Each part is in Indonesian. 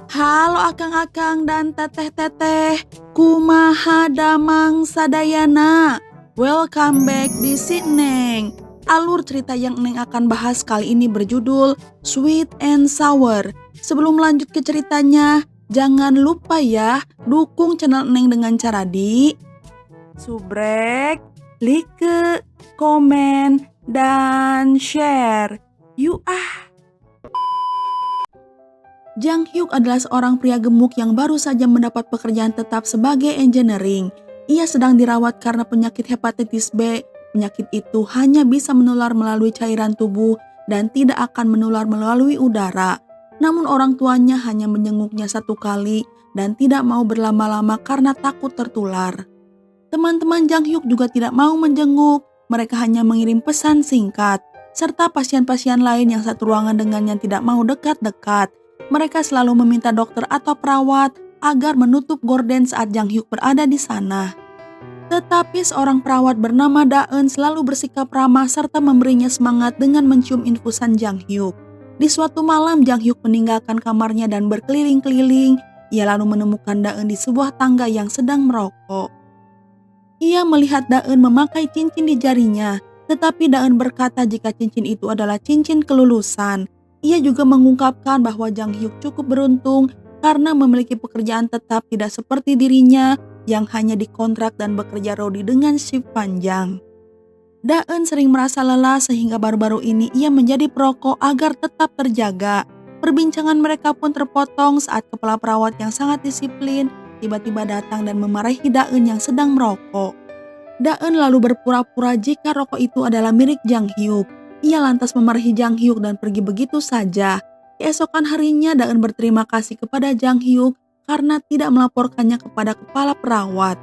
Halo akang-akang dan teteh-teteh, kumaha damang sadayana. Welcome back di Neng. Alur cerita yang Neng akan bahas kali ini berjudul Sweet and Sour. Sebelum lanjut ke ceritanya, jangan lupa ya dukung channel Neng dengan cara di subrek, like, komen, dan share. Yuk Jang Hyuk adalah seorang pria gemuk yang baru saja mendapat pekerjaan tetap sebagai engineering. Ia sedang dirawat karena penyakit hepatitis B. Penyakit itu hanya bisa menular melalui cairan tubuh dan tidak akan menular melalui udara. Namun orang tuanya hanya menjenguknya 1 kali dan tidak mau berlama-lama karena takut tertular. Teman-teman Jang Hyuk juga tidak mau menjenguk. Mereka hanya mengirim pesan singkat. Serta pasien-pasien lain yang satu ruangan dengannya tidak mau dekat-dekat. Mereka selalu meminta dokter atau perawat agar menutup gorden saat Jang Hyuk berada di sana. Tetapi seorang perawat bernama Daeun selalu bersikap ramah serta memberinya semangat dengan mencium infusan Jang Hyuk. Di suatu malam Jang Hyuk meninggalkan kamarnya dan berkeliling-keliling. Ia lalu menemukan Daeun di sebuah tangga yang sedang merokok. Ia melihat Daeun memakai cincin di jarinya, tetapi Daeun berkata jika cincin itu adalah cincin kelulusan. Ia juga mengungkapkan bahwa Jang Hyuk cukup beruntung karena memiliki pekerjaan tetap tidak seperti dirinya yang hanya dikontrak dan bekerja rodi dengan shift panjang. Daeun sering merasa lelah sehingga baru-baru ini ia menjadi perokok agar tetap terjaga. Perbincangan mereka pun terpotong saat kepala perawat yang sangat disiplin tiba-tiba datang dan memarahi Daeun yang sedang merokok. Daeun lalu berpura-pura jika rokok itu adalah milik Jang Hyuk. Ia lantas memarahi Jang Hyuk dan pergi begitu saja. Keesokan harinya Daeun berterima kasih kepada Jang Hyuk karena tidak melaporkannya kepada kepala perawat.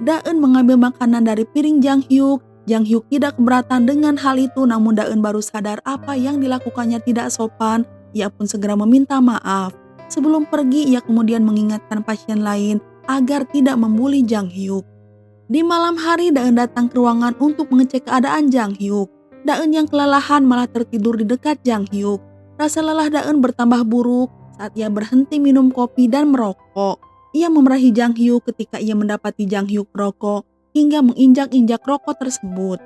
Daeun mengambil makanan dari piring Jang Hyuk. Jang Hyuk tidak keberatan dengan hal itu, namun Daeun baru sadar apa yang dilakukannya tidak sopan. Ia pun segera meminta maaf. Sebelum pergi, ia kemudian mengingatkan pasien lain agar tidak membuli Jang Hyuk. Di malam hari, Daeun datang ke ruangan untuk mengecek keadaan Jang Hyuk. Daeun yang kelelahan malah tertidur di dekat Jang Hyuk. Rasa lelah Daeun bertambah buruk saat ia berhenti minum kopi dan merokok. Ia memarahi Jang Hyuk ketika ia mendapati Jang Hyuk merokok hingga menginjak-injak rokok tersebut.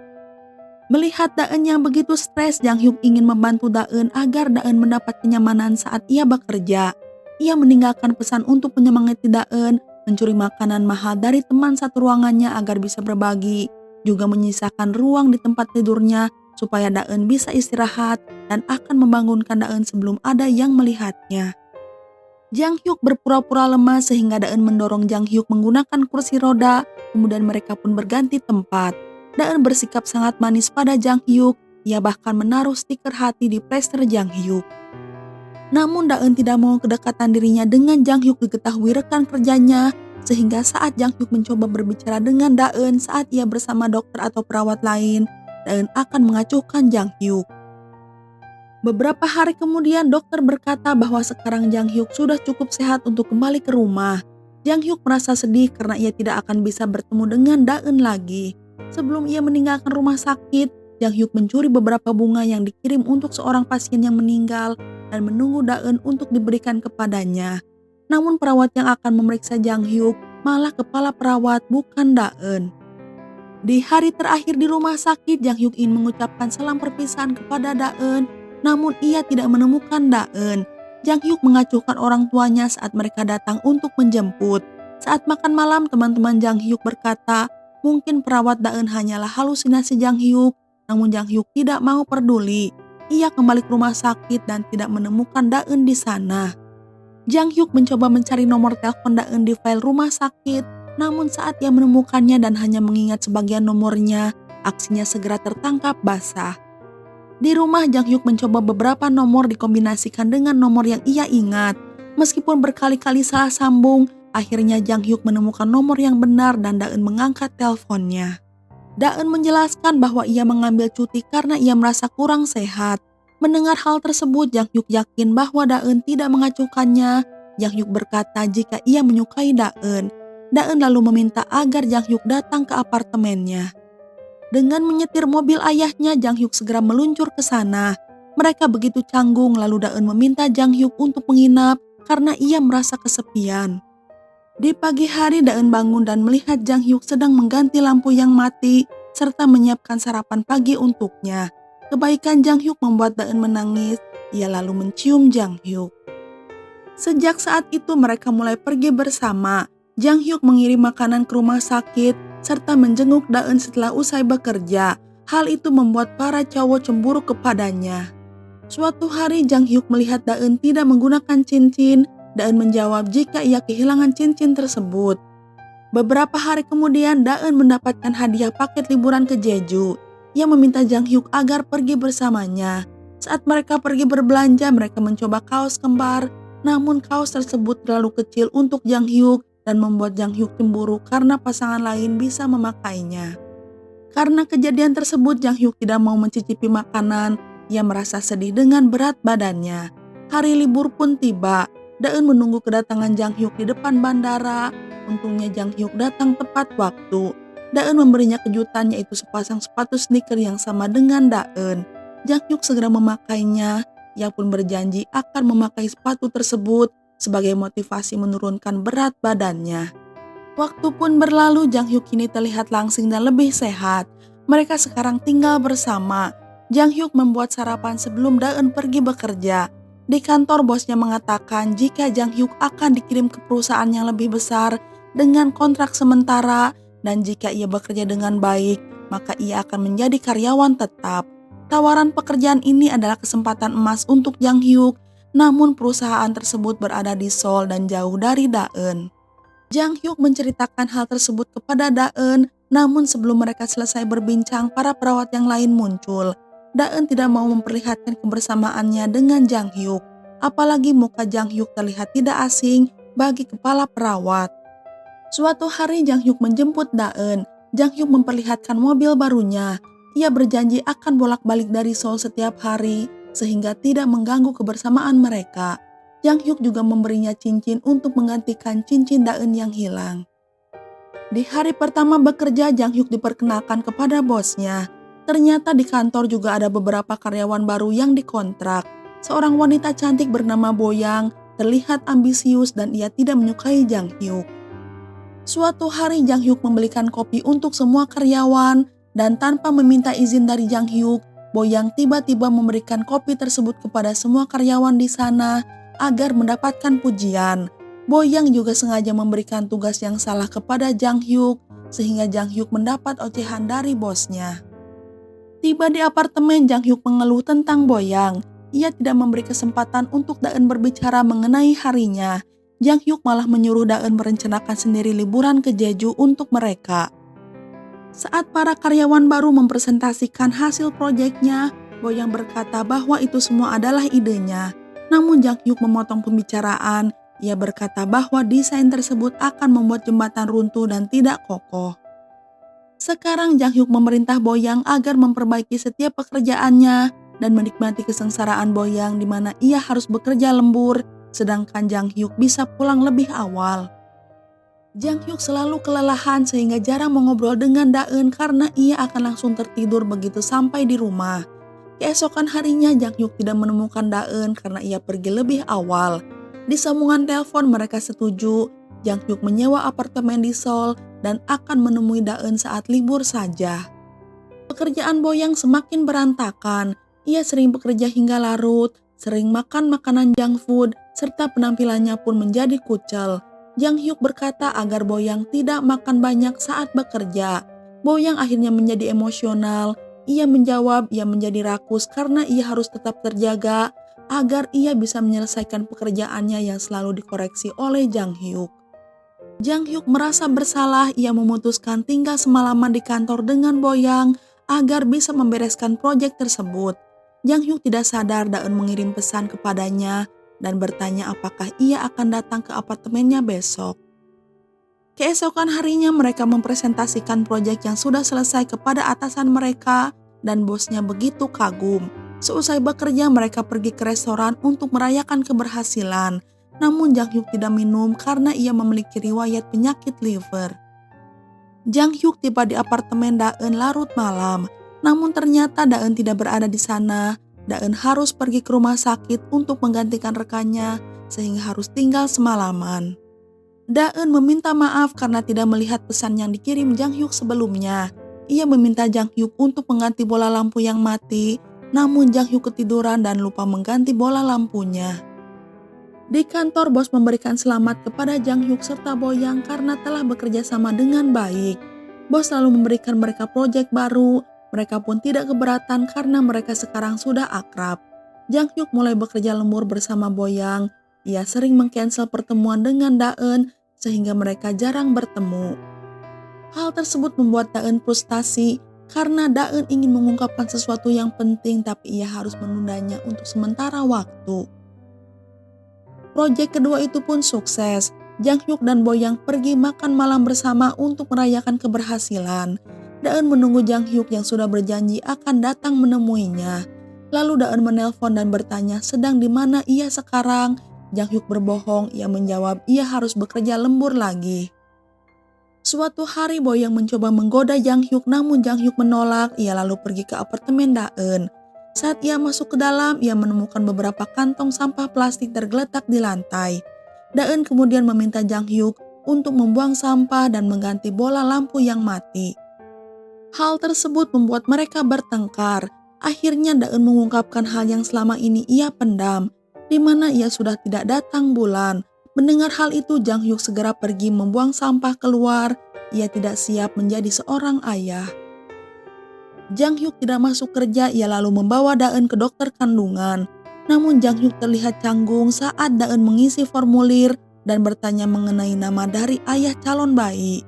Melihat Daeun yang begitu stres, Jang Hyuk ingin membantu Daeun agar Daeun mendapat kenyamanan saat ia bekerja. Ia meninggalkan pesan untuk menyemangati Daeun, mencuri makanan mahal dari teman satu ruangannya agar bisa berbagi, juga menyisakan ruang di tempat tidurnya supaya Daeun bisa istirahat dan akan membangunkan Daeun sebelum ada yang melihatnya. Jang Hyuk berpura-pura lemas sehingga Daeun mendorong Jang Hyuk menggunakan kursi roda, kemudian mereka pun berganti tempat. Daeun bersikap sangat manis pada Jang Hyuk, ia bahkan menaruh stiker hati di plester Jang Hyuk. Namun Daeun tidak mau kedekatan dirinya dengan Jang Hyuk diketahui rekan kerjanya, sehingga saat Jang Hyuk mencoba berbicara dengan Daeun saat ia bersama dokter atau perawat lain, Daeun akan mengacuhkan Jang Hyuk. Beberapa hari kemudian dokter berkata bahwa sekarang Jang Hyuk sudah cukup sehat untuk kembali ke rumah. Jang Hyuk merasa sedih karena ia tidak akan bisa bertemu dengan Daeun lagi. Sebelum ia meninggalkan rumah sakit, Jang Hyuk mencuri beberapa bunga yang dikirim untuk seorang pasien yang meninggal dan menunggu Daeun untuk diberikan kepadanya. Namun perawat yang akan memeriksa Jang Hyuk malah kepala perawat bukan Daeun. Di hari terakhir di rumah sakit, Jang Hyuk ingin mengucapkan salam perpisahan kepada Daeun, namun ia tidak menemukan Daeun. Jang Hyuk mengacuhkan orang tuanya saat mereka datang untuk menjemput. Saat makan malam, teman-teman Jang Hyuk berkata, mungkin perawat Daeun hanyalah halusinasi Jang Hyuk, namun Jang Hyuk tidak mau peduli. Ia kembali ke rumah sakit dan tidak menemukan Daeun di sana. Jang Hyuk mencoba mencari nomor telepon Daeun di file rumah sakit, namun saat ia menemukannya dan hanya mengingat sebagian nomornya, aksinya segera tertangkap basah. Di rumah, Jang Hyuk mencoba beberapa nomor dikombinasikan dengan nomor yang ia ingat. Meskipun berkali-kali salah sambung, akhirnya Jang Hyuk menemukan nomor yang benar dan Daeun mengangkat teleponnya. Daeun menjelaskan bahwa ia mengambil cuti karena ia merasa kurang sehat. Mendengar hal tersebut, Jang Hyuk yakin bahwa Daeun tidak mengacuhkannya. Jang Hyuk berkata jika ia menyukai Daeun. Daeun lalu meminta agar Jang Hyuk datang ke apartemennya. Dengan menyetir mobil ayahnya, Jang Hyuk segera meluncur ke sana. Mereka begitu canggung lalu Daeun meminta Jang Hyuk untuk menginap karena ia merasa kesepian. Di pagi hari Daeun bangun dan melihat Jang Hyuk sedang mengganti lampu yang mati serta menyiapkan sarapan pagi untuknya. Kebaikan Jang Hyuk membuat Daeun menangis, ia lalu mencium Jang Hyuk. Sejak saat itu mereka mulai pergi bersama. Jang Hyuk mengirim makanan ke rumah sakit serta menjenguk Daeun setelah usai bekerja. Hal itu membuat para cowok cemburu kepadanya. Suatu hari Jang Hyuk melihat Daeun tidak menggunakan cincin. Daeun menjawab jika ia kehilangan cincin tersebut. Beberapa hari kemudian Daeun mendapatkan hadiah paket liburan ke Jeju. Ia meminta Jang Hyuk agar pergi bersamanya. Saat mereka pergi berbelanja, mereka mencoba kaos kembar. Namun kaos tersebut terlalu kecil untuk Jang Hyuk dan membuat Jang Hyuk cemburu karena pasangan lain bisa memakainya. Karena kejadian tersebut, Jang Hyuk tidak mau mencicipi makanan. Ia merasa sedih dengan berat badannya. Hari libur pun tiba. Daeun menunggu kedatangan Jang Hyuk di depan bandara. Untungnya Jang Hyuk datang tepat waktu. Daeun memberinya kejutan yaitu sepasang sepatu sneaker yang sama dengan Daeun. Jang Hyuk segera memakainya. Ia pun berjanji akan memakai sepatu tersebut sebagai motivasi menurunkan berat badannya. Waktu pun berlalu, Jang Hyuk kini terlihat langsing dan lebih sehat. Mereka sekarang tinggal bersama. Jang Hyuk membuat sarapan sebelum Daeun pergi bekerja. Di kantor bosnya mengatakan jika Jang Hyuk akan dikirim ke perusahaan yang lebih besar dengan kontrak sementara dan jika ia bekerja dengan baik, maka ia akan menjadi karyawan tetap. Tawaran pekerjaan ini adalah kesempatan emas untuk Jang Hyuk, namun perusahaan tersebut berada di Seoul dan jauh dari Daeun. Jang Hyuk menceritakan hal tersebut kepada Daeun, namun sebelum mereka selesai berbincang, para perawat yang lain muncul. Daeun tidak mau memperlihatkan kebersamaannya dengan Jang Hyuk, apalagi muka Jang Hyuk terlihat tidak asing bagi kepala perawat. Suatu hari Jang Hyuk menjemput Daeun. Jang Hyuk memperlihatkan mobil barunya. Ia berjanji akan bolak-balik dari Seoul setiap hari sehingga tidak mengganggu kebersamaan mereka. Jang Hyuk juga memberinya cincin untuk menggantikan cincin Daeun yang hilang. Di hari pertama bekerja, Jang Hyuk diperkenalkan kepada bosnya. Ternyata di kantor juga ada beberapa karyawan baru yang dikontrak. Seorang wanita cantik bernama Boyang terlihat ambisius dan ia tidak menyukai Jang Hyuk. Suatu hari Jang Hyuk membelikan kopi untuk semua karyawan dan tanpa meminta izin dari Jang Hyuk, Boyang tiba-tiba memberikan kopi tersebut kepada semua karyawan di sana agar mendapatkan pujian. Boyang juga sengaja memberikan tugas yang salah kepada Jang Hyuk sehingga Jang Hyuk mendapat ocehan dari bosnya. Tiba di apartemen, Jang Hyuk mengeluh tentang Boyang. Ia tidak memberi kesempatan untuk Daeun berbicara mengenai harinya. Jang Hyuk malah menyuruh Daeun merencanakan sendiri liburan ke Jeju untuk mereka. Saat para karyawan baru mempresentasikan hasil proyeknya, Boyang berkata bahwa itu semua adalah idenya. Namun Jang Hyuk memotong pembicaraan. Ia berkata bahwa desain tersebut akan membuat jembatan runtuh dan tidak kokoh. Sekarang Jang Hyuk memerintah Boyang agar memperbaiki setiap pekerjaannya dan menikmati kesengsaraan Boyang di mana ia harus bekerja lembur, sedangkan Jang Hyuk bisa pulang lebih awal. Jang Hyuk selalu kelelahan sehingga jarang mengobrol dengan Daeun karena ia akan langsung tertidur begitu sampai di rumah. Keesokan harinya Jang Hyuk tidak menemukan Daeun karena ia pergi lebih awal. Di sambungan telepon mereka setuju Jang Hyuk menyewa apartemen di Seoul dan akan menemui Daeun saat libur saja. Pekerjaan Boyang semakin berantakan. Ia sering bekerja hingga larut, sering makan makanan junk food, serta penampilannya pun menjadi kucel. Jang Hyuk berkata agar Boyang tidak makan banyak saat bekerja. Boyang akhirnya menjadi emosional. Ia menjawab ia menjadi rakus karena ia harus tetap terjaga agar ia bisa menyelesaikan pekerjaannya yang selalu dikoreksi oleh Jang Hyuk. Jang Hyuk merasa bersalah, ia memutuskan tinggal semalaman di kantor dengan Boyang agar bisa membereskan proyek tersebut. Jang Hyuk tidak sadar Daeun mengirim pesan kepadanya dan bertanya apakah ia akan datang ke apartemennya besok. Keesokan harinya mereka mempresentasikan proyek yang sudah selesai kepada atasan mereka dan bosnya begitu kagum. Seusai bekerja mereka pergi ke restoran untuk merayakan keberhasilan. Namun Jang Hyuk tidak minum karena ia memiliki riwayat penyakit liver. Jang Hyuk tiba di apartemen Daeun larut malam. Namun ternyata Daeun tidak berada di sana. Daeun harus pergi ke rumah sakit untuk menggantikan rekannya sehingga harus tinggal semalaman. Daeun meminta maaf karena tidak melihat pesan yang dikirim Jang Hyuk sebelumnya. Ia meminta Jang Hyuk untuk mengganti bola lampu yang mati, namun Jang Hyuk ketiduran dan lupa mengganti bola lampunya. Di kantor, bos memberikan selamat kepada Jang Hyuk serta Boyang karena telah bekerja sama dengan baik. Bos selalu memberikan mereka proyek baru, mereka pun tidak keberatan karena mereka sekarang sudah akrab. Jang Hyuk mulai bekerja lembur bersama Boyang. Ia sering mengcancel pertemuan dengan Daeun sehingga mereka jarang bertemu. Hal tersebut membuat Daeun frustasi karena Daeun ingin mengungkapkan sesuatu yang penting tapi ia harus menundanya untuk sementara waktu. Proyek kedua itu pun sukses. Jang Hyuk dan Boyang pergi makan malam bersama untuk merayakan keberhasilan. Daeun menunggu Jang Hyuk yang sudah berjanji akan datang menemuinya. Lalu Daeun menelpon dan bertanya sedang di mana ia sekarang. Jang Hyuk berbohong, ia menjawab ia harus bekerja lembur lagi. Suatu hari Boyang mencoba menggoda Jang Hyuk namun Jang Hyuk menolak, ia lalu pergi ke apartemen Daeun. Saat ia masuk ke dalam, ia menemukan beberapa kantong sampah plastik tergeletak di lantai. Daeun kemudian meminta Jang Hyuk untuk membuang sampah dan mengganti bola lampu yang mati. Hal tersebut membuat mereka bertengkar. Akhirnya Daeun mengungkapkan hal yang selama ini ia pendam, di mana ia sudah tidak datang bulan. Mendengar hal itu, Jang Hyuk segera pergi membuang sampah keluar. Ia tidak siap menjadi seorang ayah. Jang Hyuk tidak masuk kerja, ia lalu membawa Daeun ke dokter kandungan. Namun Jang Hyuk terlihat canggung saat Daeun mengisi formulir dan bertanya mengenai nama dari ayah calon bayi.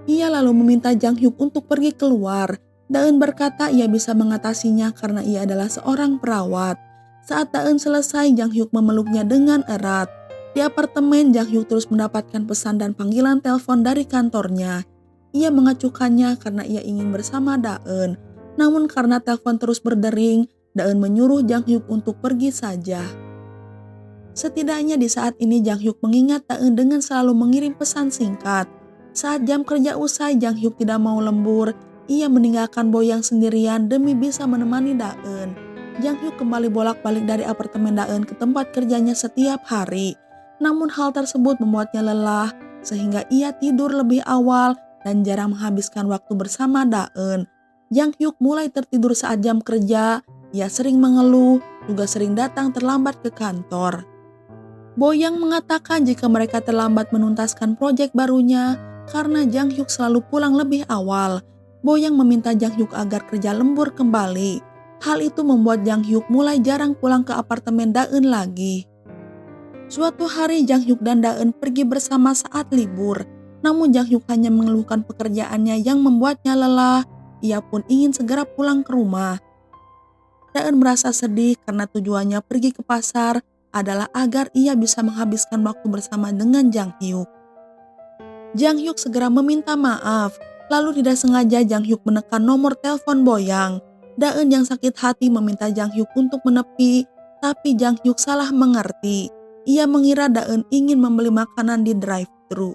Ia lalu meminta Jang Hyuk untuk pergi keluar. Daeun berkata ia bisa mengatasinya karena ia adalah seorang perawat. Saat Daeun selesai, Jang Hyuk memeluknya dengan erat. Di apartemen, Jang Hyuk terus mendapatkan pesan dan panggilan telepon dari kantornya. Ia mengacuhkannya karena ia ingin bersama Daeun. Namun karena telepon terus berdering, Daeun menyuruh Jang Hyuk untuk pergi saja. Setidaknya di saat ini Jang Hyuk mengingat Daeun dengan selalu mengirim pesan singkat. Saat jam kerja usai, Jang Hyuk tidak mau lembur. Ia meninggalkan Boyang sendirian demi bisa menemani Daeun. Jang Hyuk kembali bolak-balik dari apartemen Daeun ke tempat kerjanya setiap hari. Namun hal tersebut membuatnya lelah sehingga ia tidur lebih awal dan jarang menghabiskan waktu bersama Daeun. Jang Hyuk mulai tertidur saat jam kerja, ia sering mengeluh, juga sering datang terlambat ke kantor. Boyang mengatakan jika mereka terlambat menuntaskan proyek barunya karena Jang Hyuk selalu pulang lebih awal. Boyang meminta Jang Hyuk agar kerja lembur kembali. Hal itu membuat Jang Hyuk mulai jarang pulang ke apartemen Daeun lagi. Suatu hari Jang Hyuk dan Daeun pergi bersama saat libur. Namun Jang Hyuk hanya mengeluhkan pekerjaannya yang membuatnya lelah. Ia pun ingin segera pulang ke rumah. Daeun merasa sedih karena tujuannya pergi ke pasar adalah agar ia bisa menghabiskan waktu bersama dengan Jang Hyuk. Jang Hyuk segera meminta maaf, lalu tidak sengaja Jang Hyuk menekan nomor telepon Boyang. Daeun yang sakit hati meminta Jang Hyuk untuk menepi, tapi Jang Hyuk salah mengerti. Ia mengira Daeun ingin membeli makanan di drive-thru.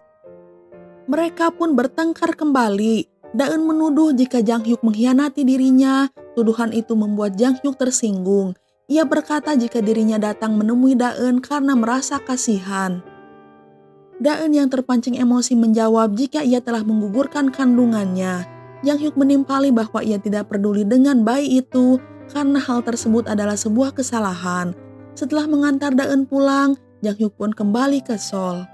Mereka pun bertengkar kembali. Daeun menuduh jika Jang Hyuk mengkhianati dirinya. Tuduhan itu membuat Jang Hyuk tersinggung. Ia berkata jika dirinya datang menemui Daeun karena merasa kasihan. Daeun yang terpancing emosi menjawab jika ia telah menggugurkan kandungannya. Jang Hyuk menimpali bahwa ia tidak peduli dengan bayi itu karena hal tersebut adalah sebuah kesalahan. Setelah mengantar Daeun pulang, Jang Hyuk pun kembali ke Seoul.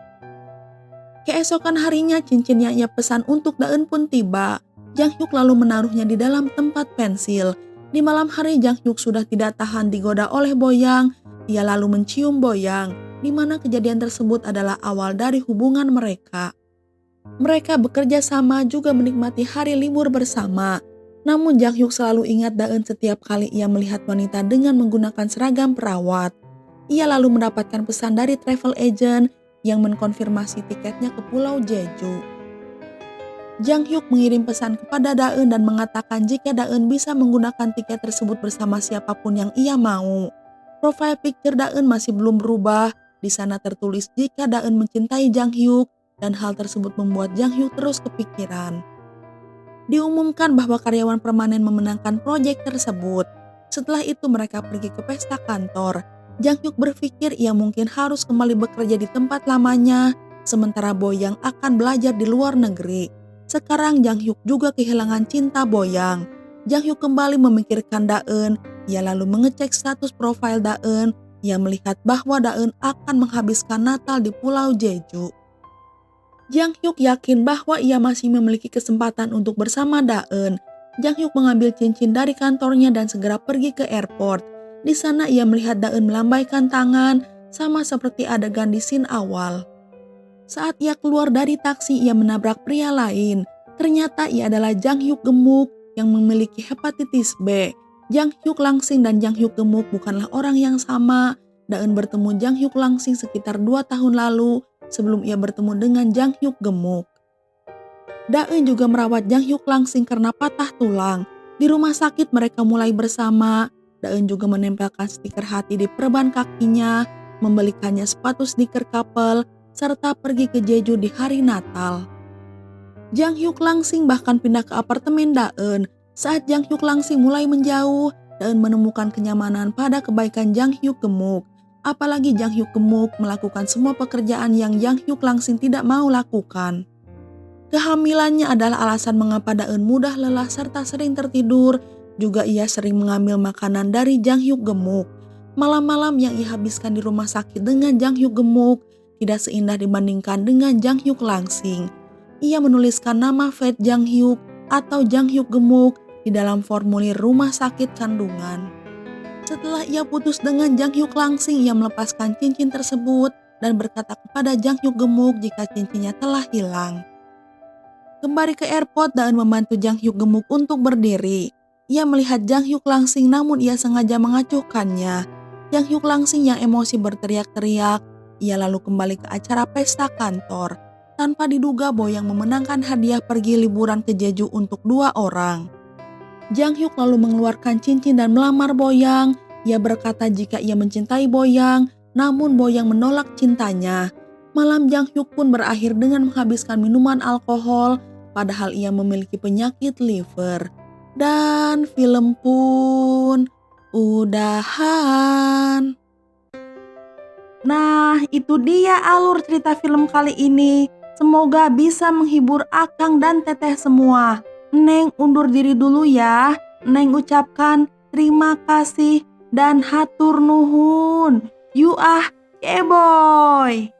Keesokan harinya cincin yang ia pesan untuk Daeun pun tiba. Jang Hyuk lalu menaruhnya di dalam tempat pensil. Di malam hari Jang Hyuk sudah tidak tahan digoda oleh Boyang. Ia lalu mencium Boyang, di mana kejadian tersebut adalah awal dari hubungan mereka. Mereka bekerja sama juga menikmati hari libur bersama. Namun Jang Hyuk selalu ingat Daeun setiap kali ia melihat wanita dengan menggunakan seragam perawat. Ia lalu mendapatkan pesan dari travel agent yang mengkonfirmasi tiketnya ke Pulau Jeju. Jang Hyuk mengirim pesan kepada Daeun dan mengatakan jika Daeun bisa menggunakan tiket tersebut bersama siapapun yang ia mau. Profile picture Daeun masih belum berubah. Di sana tertulis jika Daeun mencintai Jang Hyuk dan hal tersebut membuat Jang Hyuk terus kepikiran. Diumumkan bahwa karyawan permanen memenangkan proyek tersebut. Setelah itu mereka pergi ke pesta kantor. Jang Hyuk berpikir ia mungkin harus kembali bekerja di tempat lamanya, sementara Boyang akan belajar di luar negeri. Sekarang Jang Hyuk juga kehilangan cinta Boyang. Jang Hyuk kembali memikirkan Daeun. Ia lalu mengecek status profil Daeun. Ia melihat bahwa Daeun akan menghabiskan Natal di Pulau Jeju. Jang Hyuk yakin bahwa ia masih memiliki kesempatan untuk bersama Daeun. Jang Hyuk mengambil cincin dari kantornya dan segera pergi ke airport. Di sana ia melihat Daeun melambaikan tangan, sama seperti adegan di scene awal. Saat ia keluar dari taksi, ia menabrak pria lain. Ternyata ia adalah Jang Hyuk gemuk yang memiliki hepatitis B. Jang Hyuk langsing dan Jang Hyuk gemuk bukanlah orang yang sama. Daeun bertemu Jang Hyuk langsing sekitar 2 tahun lalu sebelum ia bertemu dengan Jang Hyuk gemuk. Daeun juga merawat Jang Hyuk langsing karena patah tulang. Di rumah sakit mereka mulai bersama. Daeun juga menempelkan stiker hati di perban kakinya, membelikannya sepatu sneaker couple, serta pergi ke Jeju di hari Natal. Jang Hyuk langsing bahkan pindah ke apartemen Daeun. Saat Jang Hyuk langsing mulai menjauh, Daeun menemukan kenyamanan pada kebaikan Jang Hyuk gemuk. Apalagi Jang Hyuk gemuk melakukan semua pekerjaan yang Jang Hyuk langsing tidak mau lakukan. Kehamilannya adalah alasan mengapa Daeun mudah lelah serta sering tertidur. Juga ia sering mengambil makanan dari Jang Hyuk gemuk. Malam-malam yang ia habiskan di rumah sakit dengan Jang Hyuk gemuk tidak seindah dibandingkan dengan Jang Hyuk langsing. Ia menuliskan nama Fat Jang Hyuk atau Jang Hyuk gemuk di dalam formulir rumah sakit kandungan. Setelah ia putus dengan Jang Hyuk langsing, ia melepaskan cincin tersebut dan berkata kepada Jang Hyuk gemuk jika cincinnya telah hilang. Kembali ke airport, Daeun membantu Jang Hyuk gemuk untuk berdiri. Ia melihat Jang Hyuk langsing namun ia sengaja mengacuhkannya. Jang Hyuk langsing yang emosi berteriak-teriak. Ia lalu kembali ke acara pesta kantor. Tanpa diduga Boyang memenangkan hadiah pergi liburan ke Jeju untuk 2 orang. Jang Hyuk lalu mengeluarkan cincin dan melamar Boyang. Ia berkata jika ia mencintai Boyang, namun Boyang menolak cintanya. Malam Jang Hyuk pun berakhir dengan menghabiskan minuman alkohol, padahal ia memiliki penyakit liver. Dan film pun udahan. Nah, itu dia alur cerita film kali ini. Semoga bisa menghibur Akang dan Teteh semua. Neng undur diri dulu ya. Neng ucapkan terima kasih dan hatur nuhun. You keboy.